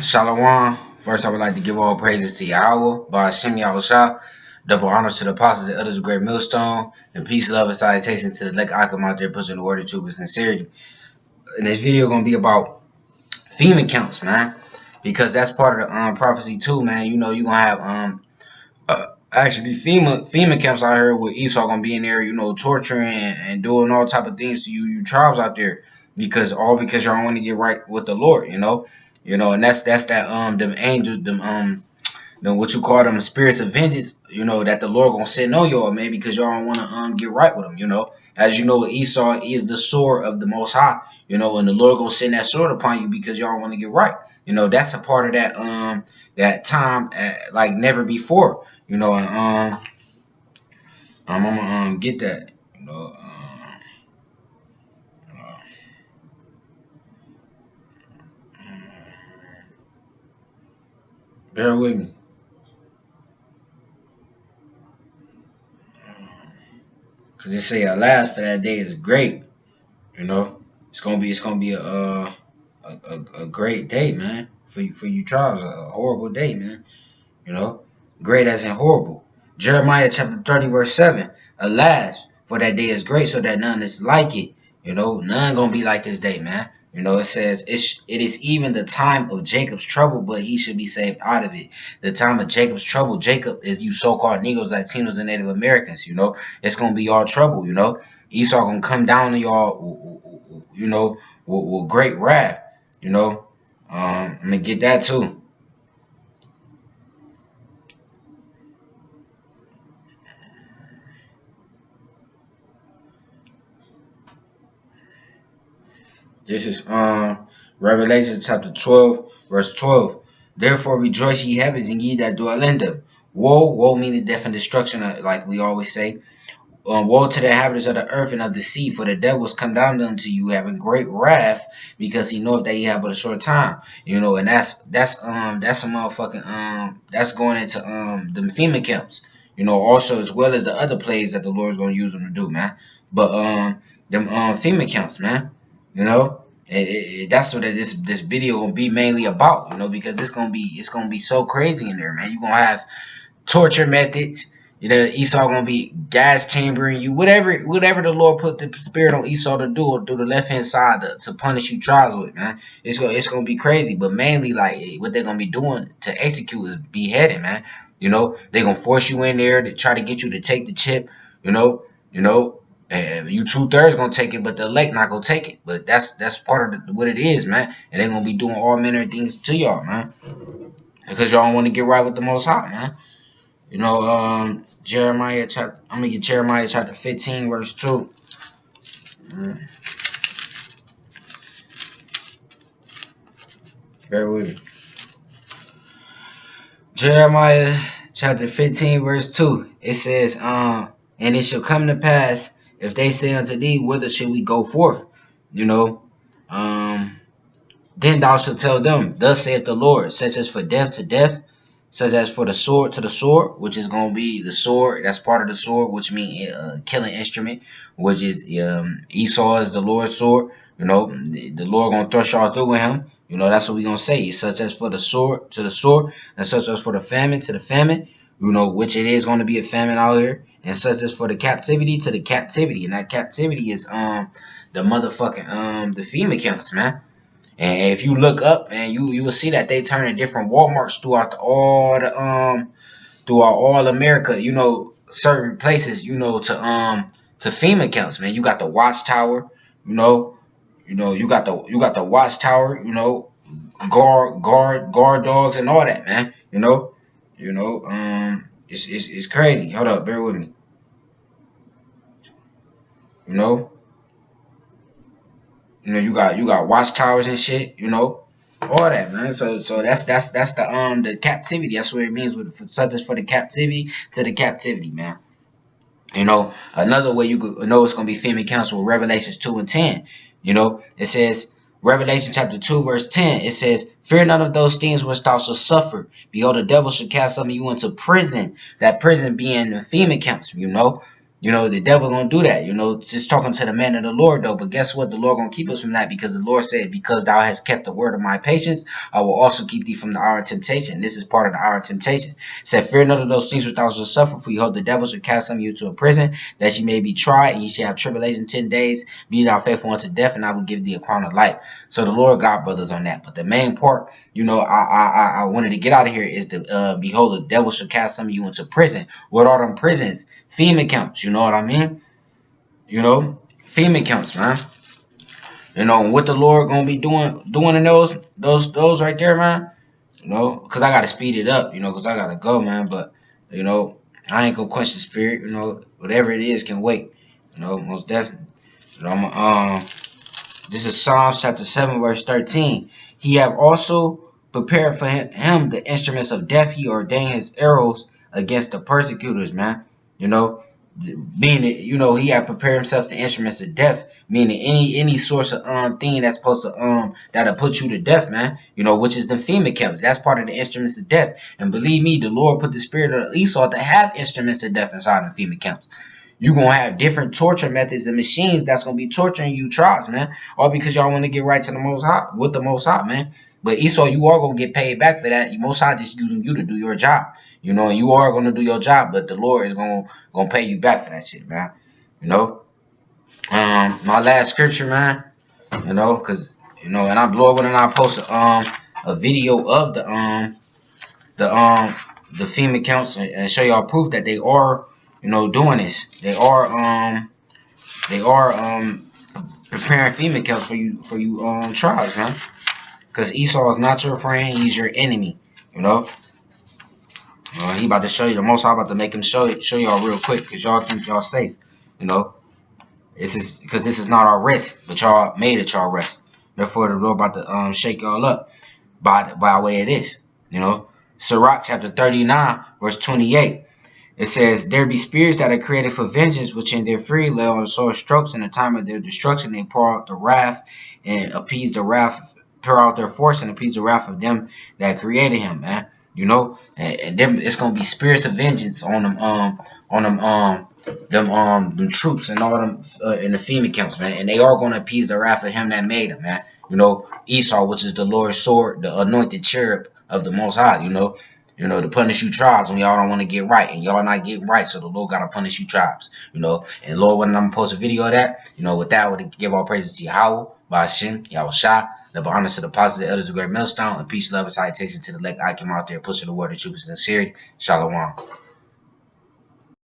Shalom. First, I would like to give all praises to Yahweh, Ba'ashem Yahushua, double honors to the apostles and others of great millstone, and peace, love, and salutations to the elect Akim out there pushing the word of truth with sincerity. And this video going to be about Fema counts, man, because that's part of the prophecy too, man. You know, you're going to have actually Fema camps out here with Esau going to be in there, you know, torturing and doing all type of things to you tribes out there because y'all want to get right with the Lord, you know, and that's that them angels, them what you call them spirits of vengeance, you know, that the Lord gonna send on y'all, man, because y'all don't want to get right with them, you know. As you know, Esau is the sword of the Most High, you know, and the Lord gonna send that sword upon you because y'all want to get right, you know. That's a part of that that time like never before, you know. And I'm gonna get that, you know. Bear with me. Cause they say alas for that day is great, you know. It's gonna be a great day, man, for you tribes. A horrible day, man. You know, great as in horrible. Jeremiah chapter 30 verse 7. Alas, for that day is great, so that none is like it. You know, none gonna be like this day, man. You know, it says it is even the time of Jacob's trouble, but he should be saved out of it. The time of Jacob's trouble. Jacob is you so-called Negroes, Latinos, and Native Americans. You know, it's gonna be all trouble. You know, Esau gonna come down to y'all. You know, with great wrath. You know, I'm gonna get that too. This is Revelation chapter 12, verse 12. Therefore rejoice ye heavens and ye that dwell in them. Woe meaning death and destruction, like we always say. Woe to the inhabitants of the earth and of the sea, for the devil is come down unto you having great wrath, because he knoweth that he have but a short time. You know, and that's a motherfucking that's going into them Fema camps. You know, also as well as the other plays that the Lord's gonna use them to do, man. But them Fema camps, man. You know, that's what this video gonna be mainly about. You know, because it's gonna be so crazy in there, man. You're gonna have torture methods. You know, Esau gonna be gas chambering you, whatever the Lord put the spirit on Esau to do through the left hand side to punish you trials with, man. It's gonna be crazy, but mainly like what they're gonna be doing to execute is beheading, man. You know, they're gonna force you in there to try to get you to take the chip. You know. And you 2/3 gonna take it, but the elect not gonna take it. But that's part of what it is, man. And they're gonna be doing all manner of things to y'all, man, because y'all want to get right with the Most High, man. You know, Jeremiah chapter. I'm gonna get Jeremiah chapter 15, verse 2. Bear with me. Jeremiah chapter 15, verse 2. It says, and it shall come to pass, if they say unto thee, whither should we go forth? You know, then thou shalt tell them, thus saith the Lord, such as for death to death, such as for the sword to the sword, which is going to be the sword. That's part of the sword, which means killing instrument, which is Esau is the Lord's sword. You know, the Lord going to thrust y'all through with him. You know, that's what we going to say. Such as for the sword to the sword, and such as for the famine to the famine, you know, which it is going to be a famine out here. And such as for the captivity to the captivity. And that captivity is the motherfucking the Fema camps, man. And if you look up, and you will see that they turn in different Walmarts throughout all America, you know, certain places, you know, to Fema camps, man. You got the Watchtower, you know, you got the Watchtower, you know, guard dogs and all that, man. It's crazy. Hold up, bear with me. You know, you got watchtowers and shit. You know, all that, man. So that's the captivity. That's what it means with such as for the captivity to the captivity, man. You know, another way you could know it's gonna be Fema counsel with Revelations 2 and 10. You know, it says. Revelation chapter 2 verse 10, it says, fear none of those things which thou shalt suffer. Behold, the devil shall cast some of you into prison. That prison being the Fema camps, you know. You know, the devil gonna do that. You know, just talking to the man of the Lord though. But guess what? The Lord gonna keep us from that, because the Lord said, "Because thou hast kept the word of my patience, I will also keep thee from the hour of temptation." This is part of the hour of temptation. It said, "Fear none of those things which thou shalt suffer, for behold, the devil shall cast some of you to a prison, that ye may be tried, and ye shall have tribulation 10 days. Be thou faithful unto death, and I will give thee a crown of life." So the Lord got brothers on that. But the main part, you know, I wanted to get out of here is the behold, the devil shall cast some of you into prison. What are them prisons? Fema camps. You know what I mean? You know, Fema camps, man. You know what the Lord gonna be doing in those right there, man. You know, cause I gotta speed it up. You know, cause I gotta go, man. But you know, I ain't gonna quench the spirit. You know, whatever it is can wait. You know, most definitely. You know, this is Psalms chapter 7, verse 13. He have also prepared for him the instruments of death. He ordained his arrows against the persecutors, man. You know, meaning, you know, he had prepared himself the instruments of death, meaning any source of thing that's supposed to that'll put you to death, man. You know, which is the Fema camps. That's part of the instruments of death. And believe me, the Lord put the spirit of Esau to have instruments of death inside the Fema camps. You're going to have different torture methods and machines that's going to be torturing you trials, man. All because y'all want to get right to the Most High, with the Most High, man. But Esau, you are going to get paid back for that. Most High just using you to do your job. You know, you are going to do your job, but the Lord is going to pay you back for that shit, man. You know? My last scripture, man. You know, because, you know, and I'm Lord when I post a video of the Fema accounts and show y'all proof that they are, you know, doing this. They are preparing Fema accounts for you trials, man. Because Esau is not your friend, he's your enemy. You know? He about to show you. The Most High about to make him show y'all real quick, because y'all think y'all safe. You know? This is not our rest, but y'all made it y'all rest. Therefore, the Lord about to shake y'all up by way of this. You know? Sirach chapter 39, verse 28. It says, "There be spirits that are created for vengeance, which in their fury lay on sore strokes. In the time of their destruction, they pour out the wrath and appease the wrath, pour out their force and appease the wrath of them that created him, man." You know, and them, it's gonna be spirits of vengeance on them troops and all them in the Fema camps, man. And they are gonna appease the wrath of him that made them, man. You know, Esau, which is the Lord's sword, the anointed cherub of the Most High. You know, to punish you tribes when y'all don't want to get right, and y'all not getting right, so the Lord gotta punish you tribes. You know, and Lord, when I'm gonna post a video of that, you know, with that, I would give all praises to Yahweh, Ba'ashem, Yahweh Shah, double honors to the apostles, the elders, of great millstone, and peace, love, and salutation to the elect I came out there pushing the word of truth and sincerity. Shalom.